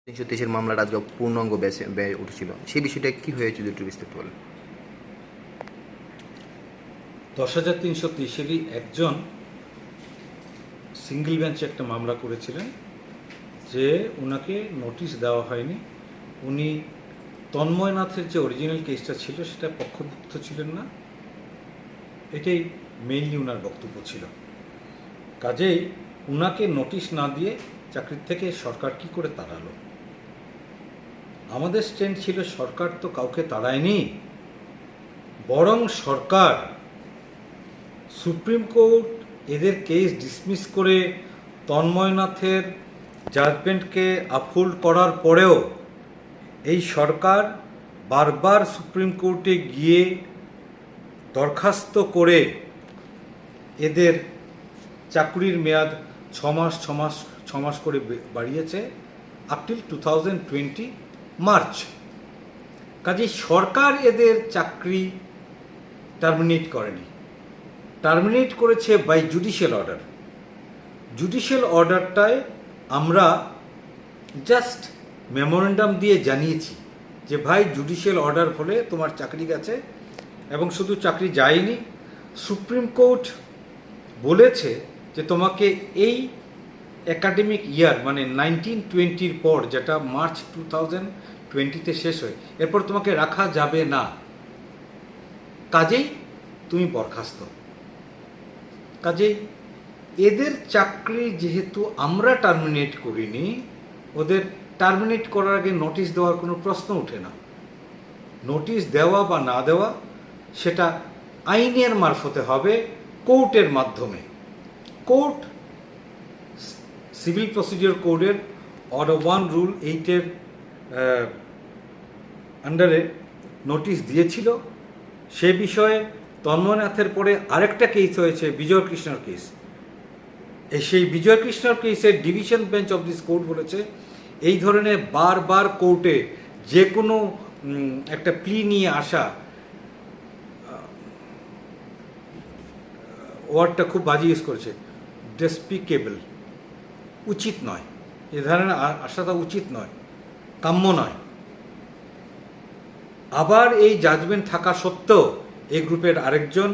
323-এর মামলাটা আজকে পূর্ণাঙ্গ ব্যয় উঠেছিল, সেই বিষয়টা কি হয়েছে যদি একটু বিস্তারিত বলেন। 10,330-এরই একজন সিঙ্গেল বেঞ্চে একটা মামলা করেছিলেন যে ওনাকে নোটিশ দেওয়া হয়নি, উনি তন্ময়নাথের যে অরিজিনাল কেসটা ছিল সেটা পক্ষভুক্ত ছিলেন না, এটাই মেইনলি ওনার বক্তব্য ছিল। কাজেই ওনাকে নোটিশ না দিয়ে চাকরির থেকে সরকার কি করে তাড়ালো? আমাদের স্ট্যান্ড ছিল সরকার তো কাউকে তাড়ায়নি, বরং সরকার সুপ্রিম কোর্ট এদের কেস ডিসমিস করে তন্ময়নাথের জাজমেন্টকে আপহোল্ড করার পরেও এই সরকার বারবার সুপ্রিম কোর্টে গিয়ে দরখাস্ত করে এদের চাকরির মেয়াদ 6 মাস করে বাড়িয়েছে আপ টিল 2020 মার্চ। কাজেই সরকার এদের চাকরি টার্মিনেট করেনি, টার্মিনেট করেছে বাই জুডিশিয়াল অর্ডার। জুডিশিয়াল অর্ডারটায় আমরা জাস্ট মেমোরেন্ডাম দিয়ে জানিয়েছি যে ভাই জুডিশিয়াল অর্ডার ফলে তোমার চাকরি গেছে, এবং শুধু চাকরি যায়নি, সুপ্রিম কোর্ট বলেছে যে তোমাকে এই একাডেমিক ইয়ার মানে 1920-র পর, যেটা মার্চ 2020-তে শেষ হয়, এরপর তোমাকে রাখা যাবে না, কাজেই তুমি বরখাস্ত। কাজেই এদের চাকরি যেহেতু আমরা টার্মিনেট করিনি, ওদের টার্মিনেট করার আগে নোটিশ দেওয়ার কোনো প্রশ্ন ওঠে না। নোটিশ দেওয়া বা না দেওয়া সেটা আইনের মারফতে হবে, কোর্টের মাধ্যমে। কোর্ট সিভিল প্রসিডিওর কোডের অর্ডার 1 রুল 8-এর আন্ডারে নোটিশ দিয়েছিল। সে বিষয়ে তন্ময়নাথের পরে আরেকটা কেস হয়েছে, বিজয় কৃষ্ণর কেস। সেই বিজয় কৃষ্ণর কেসের division bench of this court বলেছে এই ধরনের বারবার কোর্টে যে কোনো একটা প্লি নিয়ে আসা, ওয়ার্ডটা খুব বাজে ইউজ করেছে, ডেসপিকেবল, উচিত নয়, এ ধরনের আসাটা উচিত নয়, কাম্য নয়। আবার এই জাজমেন্ট থাকা সত্ত্বেও এই গ্রুপের আরেকজন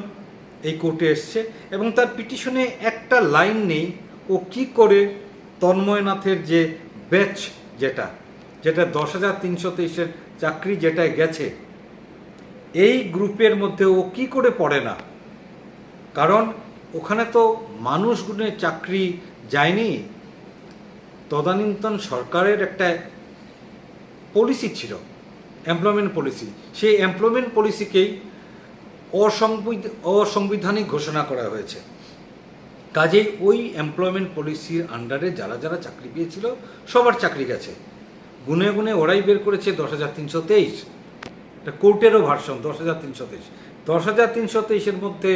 এই কোর্টে এসছে এবং তার পিটিশনে একটা লাইন নেই ও কি করে তন্ময়নাথের যে ব্যাচ যেটা 10,323-এর চাকরি যেটা গেছে, এই গ্রুপের মধ্যে ও কি করে পড়ে না। কারণ ওখানে তো মানুষগুলোর চাকরি যায়নি, তদানীন্তন সরকারের একটা পলিসি ছিল, এমপ্লয়মেন্ট পলিসি। সেই এমপ্লয়মেন্ট পলিসিকেই অসাংবিধানিক ঘোষণা করা হয়েছে। কাজেই ওই এমপ্লয়মেন্ট পলিসির আন্ডারে যারা যারা চাকরি পেয়েছিল সবার চাকরি গেছে। গুনে গুনে ওরাই বের করেছে 10,323, এটা কোর্টেরও ভার্সন 10,323। 10,323-এর মধ্যে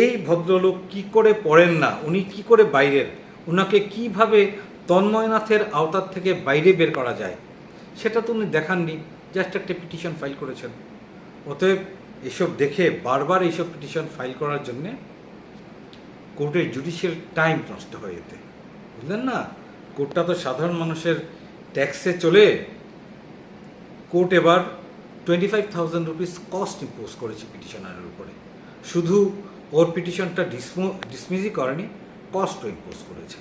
এই ভদ্রলোক কি করে পড়েন না, উনি কি করে বাইরের, ওনাকে কিভাবে তন্ময়নাথের আওতার থেকে বাইরে বের করা যায় সেটা তো উনি দেখাননি, জাস্ট একটা পিটিশন ফাইল করেছেন। অতএব এসব দেখে বারবার এইসব পিটিশন ফাইল করার জন্যে কোর্টের জুডিশিয়াল টাইম নষ্ট হয়ে যেতে, বুঝলেন না? কোর্টটা তো সাধারণ মানুষের ট্যাক্সে চলে। কোর্ট এবার 25,000 রুপিস কস্ট ইম্পোজ করেছে পিটিশনারের উপরে। শুধু ওর পিটিশনটা ডিসমিসই করেনি, কস্টও ইম্পোজ করেছে।